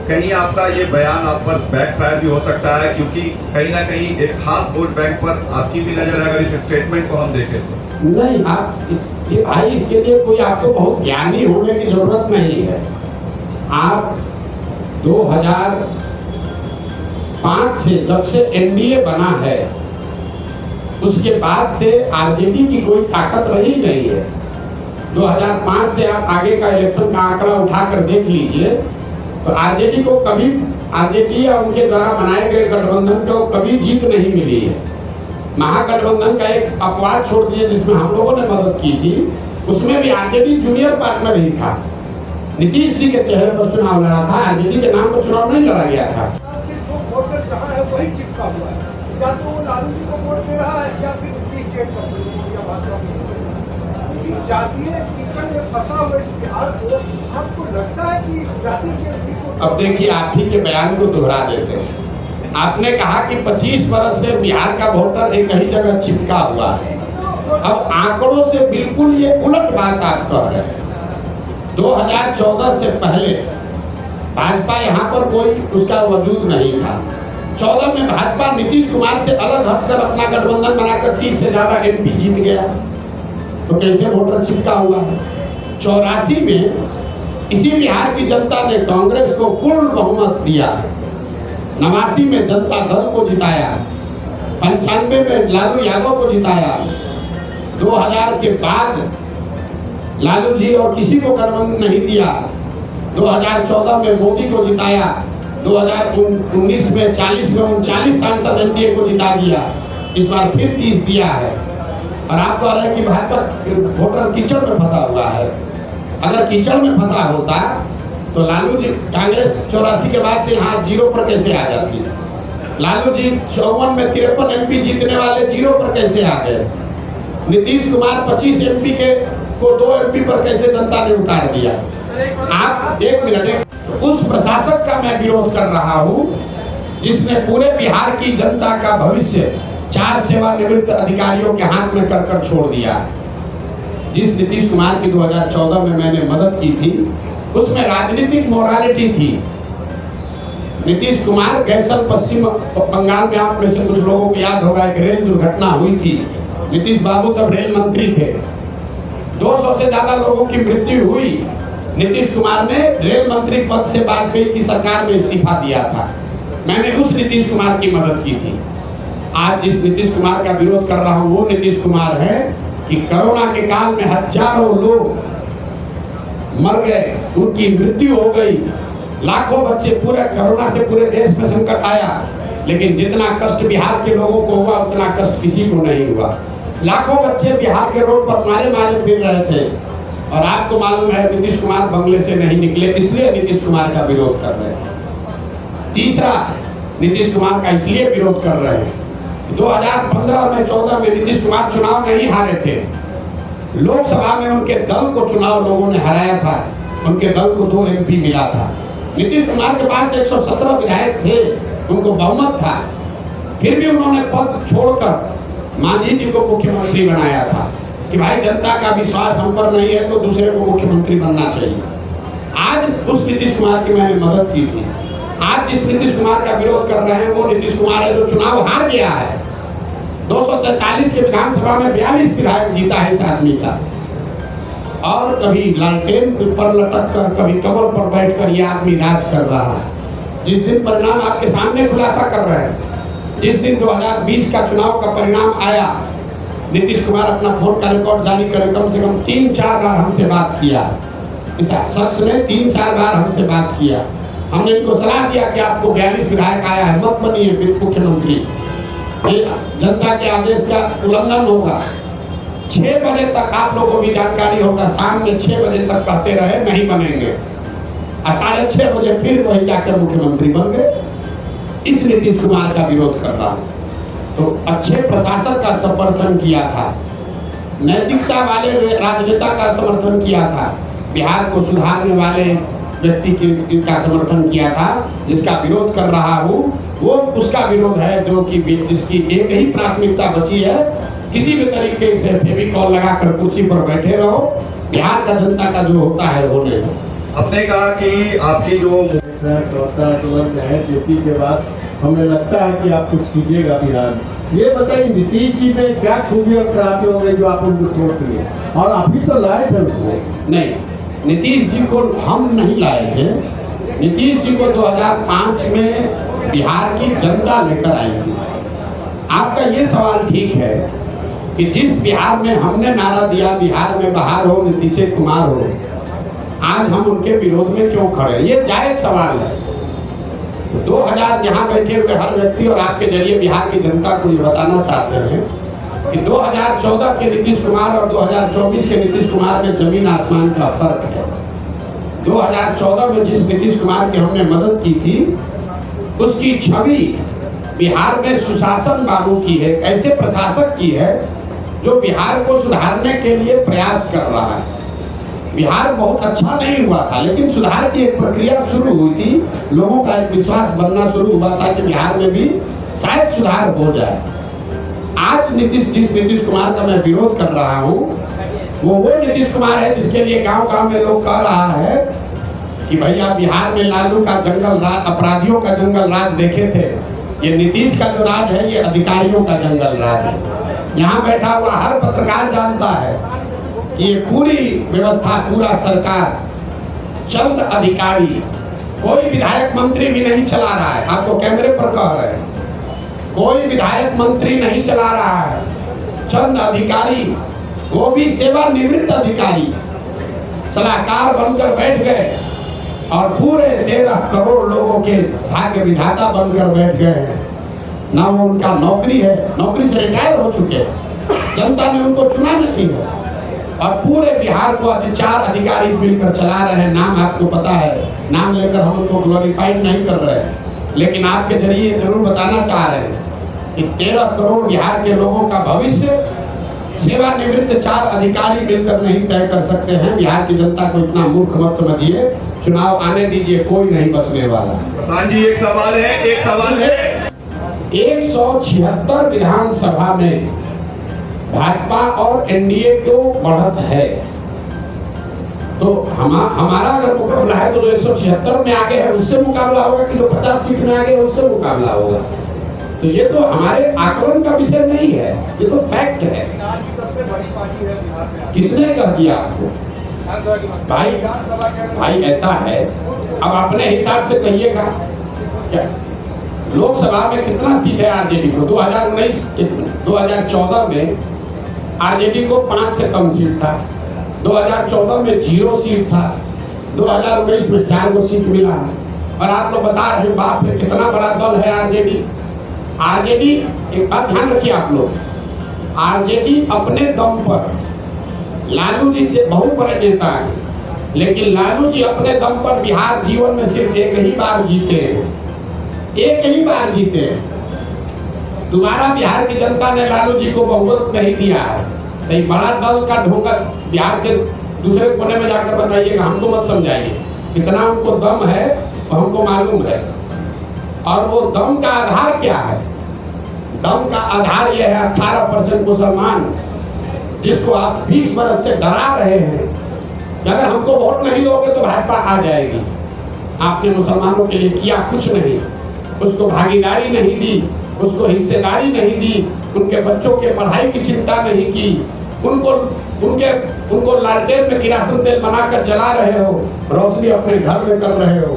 कहीं आपका ये बयान आप पर बैकफायर भी हो सकता है, क्योंकि कहीं ना कहीं एक खास वोट बैंक पर आपकी भी नजर है अगर इस स्टेटमेंट को हम देखें तो। नहीं, भाई इसके लिए कोई आपको बहुत ज्ञानी होने की जरूरत नहीं है। आप 2005 से जब से एनडीए बना है उसके बाद से आरजेडी की कोई ताकत रही नहीं है। 2005 से आप आगे का इलेक्शन का आंकड़ा उठाकर देख लीजिए तो आरजेडी को कभी, आरजेडी या उनके द्वारा बनाए गए गठबंधन को कभी जीत नहीं मिली है। महागठबंधन का एक अपवाद छोड़ दिए जिसमें हम लोगों ने मदद की थी, उसमें भी आरजेडी जूनियर पार्टनर ही था। नीतीश जी के चेहरे पर चुनाव लड़ा था, आरजेडी के नाम पर चुनाव नहीं लड़ा गया था। जो वोटर जहाँ है वही चिपका हुआ है, या तो वो लालू जी को वोट दे रहा है या फिर जातीय कीचड़ में फंसा हुआ इस बिहार को आपको लगता है कि जातीय। अब देखिए, आप ही के बयान को दोहरा देते हैं। आपने कहा कि 25 वर्ष से बिहार का वोटर एक ही जगह चिपका हुआ है। अब आंकड़ों से बिल्कुल ये उलट बात आप कह रहे हैं। 2014 से पहले भाजपा यहाँ पर कोई उसका वजूद नहीं था। 14 में भाजपा नीतीश कुमार से अलग हटकर अपना गठबंधन बनाकर 30 से ज्यादा एमपी जीत गया, तो कैसे वोटर चिपका हुआ है। 84 में इसी बिहार की जनता ने कांग्रेस को पूर्ण बहुमत दिया, 89 में जनता दल को जिताया, 95 में लालू यादव को जिताया, 2000 के बाद लालू जी और किसी को गठबंधन नहीं दिया, 2014 में मोदी को जिताया, 2019 में 40 में 39 सांसद एनडीए को जिता दिया, इस बार फिर 30 दिया है। और आप कह रहे हैं कि भाजपा वोटर कीचड़ में फंसा हुआ है। अगर कीचड़ में फंसा होता तो लालू जी, कांग्रेस 84 के बाद से यहाँ 0 पर कैसे आ जाती? लालू जी 54 में 53 एमपी जीतने वाले 0 पर कैसे आ गए? नीतीश कुमार 25 एमपी को 2 एमपी पर कैसे जनता ने उतार दिया? आप एक मिनट, उस प्रशासक का मैं विरोध कर रहा हूँ जिसने पूरे बिहार की जनता का भविष्य 4 सेवानिवृत्त अधिकारियों के हाथ में कर छोड़ दिया। जिस नीतीश कुमार की 2014 में मैंने मदद की थी उसमें राजनीतिक मोरालिटी थी। नीतीश कुमार गैसल पश्चिम बंगाल में, आप में से कुछ लोगों को याद होगा, एक रेल दुर्घटना हुई थी। नीतीश बाबू तब रेल मंत्री थे, 200 से ज्यादा लोगों की मृत्यु हुई। नीतीश कुमार ने रेल मंत्री पद से वाजपेयी की सरकार में इस्तीफा दिया था। मैंने उस नीतीश कुमार की मदद की थी। आज जिस नीतीश कुमार का विरोध कर रहा हूँ वो नीतीश कुमार है कि कोरोना के काल में हजारों लोग मर गए, उनकी मृत्यु हो गई, लाखों बच्चे, पूरे कोरोना से पूरे देश में संकट आया, लेकिन जितना कष्ट बिहार के लोगों को हुआ उतना कष्ट किसी को नहीं हुआ। लाखों बच्चे बिहार के रोड पर मारे मारे फिर रहे थे और आपको मालूम है नीतीश कुमार बंगले से नहीं निकले, इसलिए नीतीश कुमार का विरोध कर रहे हैं। तीसरा, नीतीश कुमार का इसलिए विरोध कर रहे हैं, 2015 में 14 में नीतीश कुमार चुनाव नहीं हारे थे। लोकसभा में उनके दल को चुनाव लोगों ने हराया था, उनके दल को 2 एमपी मिला था। नीतीश कुमार के पास 117 विधायक थे, उनको बहुमत था, फिर भी उन्होंने पद छोड़कर मांझी जी को मुख्यमंत्री बनाया था कि भाई जनता का विश्वास हम पर नहीं है तो दूसरे को मुख्यमंत्री बनना चाहिए। आज उस नीतीश कुमार की मैंने मदद की थी। आज जिस नीतीश कुमार का विरोध कर रहे हैं वो नीतीश कुमार है जो चुनाव हार गया है। 243 के विधानसभा में 42 विधायक जीता है इस आदमी का, और कभी लालटेन पर लटक कर, कभी कमल पर बैठकर ये आदमी राज कर रहा है। जिस दिन परिणाम आपके सामने खुलासा कर रहे हैं, जिस दिन 2020 का चुनाव का परिणाम आया, नीतीश कुमार अपना फोन का रिकॉर्ड जारी कर कम से कम 3-4 बार हमसे बात किया। इस शख्स ने 3-4 बार हमसे बात किया। हमने इनको सलाह दिया कि आपको 42 विधायक आया है, मत बनिए मुख्यमंत्री, जनता के आदेश का उल्लंघन होगा। 6 बजे तक आप लोगों को भी जानकारी होगा, शाम में 6 बजे तक कहते रहे नहीं बनेंगे, 6:30 बजे फिर वही जाकर मुख्यमंत्री बन गए। इस नीतीश कुमार का विरोध कर रहा हूँ। तो अच्छे प्रशासक का समर्थन किया था, नैतिकता वाले राजनेता का समर्थन किया था, बिहार को सुधारने वाले व्यक्ति का समर्थन किया था। जिसका विरोध कर रहा हूँ वो उसका विरोध है जो कि जिसकी एक ही प्राथमिकता बची है, किसी भी तरीके से फेविकॉल लगाकर कुर्सी पर बैठे रहो, बिहार का जनता का जो होता है होने दो। आपने कहा कि आपकी जो चौथा तुरंत है जेपी के बाद हमें लगता है कि आप कुछ कीजिएगा बिहार में। ये बताइए नीतीश जी में क्या खूबी और खराबी हो गई जो आप उनको छोड़ दिए, और अभी तो लाए थे उसको। नहीं, नीतीश जी को हम नहीं लाए थे। नीतीश जी को 2005 में बिहार की जनता लेकर आई थी। आपका ये सवाल ठीक है कि जिस बिहार में हमने नारा दिया बिहार में बहार हो नीतीश कुमार हो, आज हम उनके विरोध में क्यों खड़े, ये जायज सवाल है। 2000 यहाँ बैठे हुए हर व्यक्ति और आपके जरिए बिहार की जनता को ये बताना चाहते हैं कि 2014 के नीतीश कुमार और 2024 के नीतीश कुमार में जमीन आसमान का फर्क है। 2014 में जिस नीतीश कुमार की हमने मदद की थी, उसकी छवि बिहार में सुशासन बाबू की है, ऐसे प्रशासक की है जो बिहार को सुधारने के लिए प्रयास कर रहा है। बिहार बहुत अच्छा नहीं हुआ था, लेकिन सुधार की एक प्रक्रिया शुरू हुई थी, लोगों का एक विश्वास बनना शुरू हुआ था कि बिहार में भी शायद सुधार हो जाए। आज जिस नीतीश कुमार का मैं विरोध कर रहा हूँ, वो नीतीश कुमार है जिसके लिए गांव-गांव में लोग कह रहा है कि भैया बिहार में लालू का जंगल राज, अपराधियों का जंगल राज देखे थे, ये नीतीश का जो राज है ये अधिकारियों का जंगल राज है। यहाँ बैठा हुआ हर पत्रकार जानता है ये पूरी व्यवस्था, पूरा सरकार, चंद अधिकारी, कोई विधायक मंत्री भी नहीं चला रहा है। आपको कैमरे पर कह रहे हैं, कोई विधायक मंत्री नहीं चला रहा है, चंद अधिकारी, वो भी सेवानिवृत्त अधिकारी सलाहकार बनकर बैठ गए और पूरे 13 करोड़ लोगों के भाग्य विधाता बनकर बैठ गए हैं। ना वो उनका नौकरी है, नौकरी से रिटायर हो चुके, जनता ने उनको चुना नहीं है, और पूरे बिहार को 4 अधिकारी मिलकर चला रहे हैं। नाम आपको पता है, नाम लेकर हम उनको ग्लोरीफाइड नहीं कर रहे हैं, लेकिन आपके जरिए जरूर बताना चाह रहे हैं कि 13 करोड़ बिहार के लोगों का भविष्य सेवानिवृत्त 4 अधिकारी मिलकर नहीं तय कर सकते हैं। बिहार की जनता को इतना मूर्ख मत समझिए, चुनाव आने दीजिए, कोई नहीं बचने वाला। प्रशांत जी, एक सवाल है 176 विधानसभा में भाजपा और एनडीए को बढ़त है, तो हमारा अगर मुकाबला है तो जो 176 में आगे है उससे मुकाबला होगा कि जो 50 सीट में आगे है उससे मुकाबला होगा। तो ये तो हमारे आकलन का विषय नहीं है, ये तो फैक्ट है। सबसे बड़ी पार्टी है बिहार में। किसने कह दिया आपको? भाई ऐसा है, अब अपने हिसाब से कहिएगा क्या लोकसभा में कितना सीट है आरजेडी को? 2014 में आरजेडी को 5 से कम सीट था, 2014 में 0 सीट था, 2019 में 4 गो सीट मिला। और आप लोग बता रहे हैं बाप रे कितना बड़ा दल है आरजेडी। आरजेडी, एक बात ध्यान रखिए आप लोग, आरजेडी अपने दम पर, लालू जी से बहुत बड़े नेता हैं, लेकिन लालू जी अपने दम पर बिहार जीवन में सिर्फ एक ही बार जीते हैं, एक ही बार जीते। दोबारा बिहार की जनता ने लालू जी को बहुमत नहीं दिया है। तो बड़ा दल का ढोंगा बिहार के दूसरे कोने में जाकर बताइएगा, हमको मत समझाइए। कितना उनको दम है वो हमको मालूम है। और वो दम का आधार क्या है? दम का आधार यह है 18% मुसलमान, जिसको आप 20 बरस से डरा रहे हैं कि अगर हमको वोट नहीं दोगे तो भाजपा आ जाएगी। आपने मुसलमानों के लिए किया कुछ नहीं, उसको भागीदारी नहीं दी, उसको हिस्सेदारी नहीं दी, उनके बच्चों के पढ़ाई की चिंता नहीं की, उनको लालटेन में किरासन तेल बनाकर जला रहे हो, रोशनी अपने घर में कर रहे हो।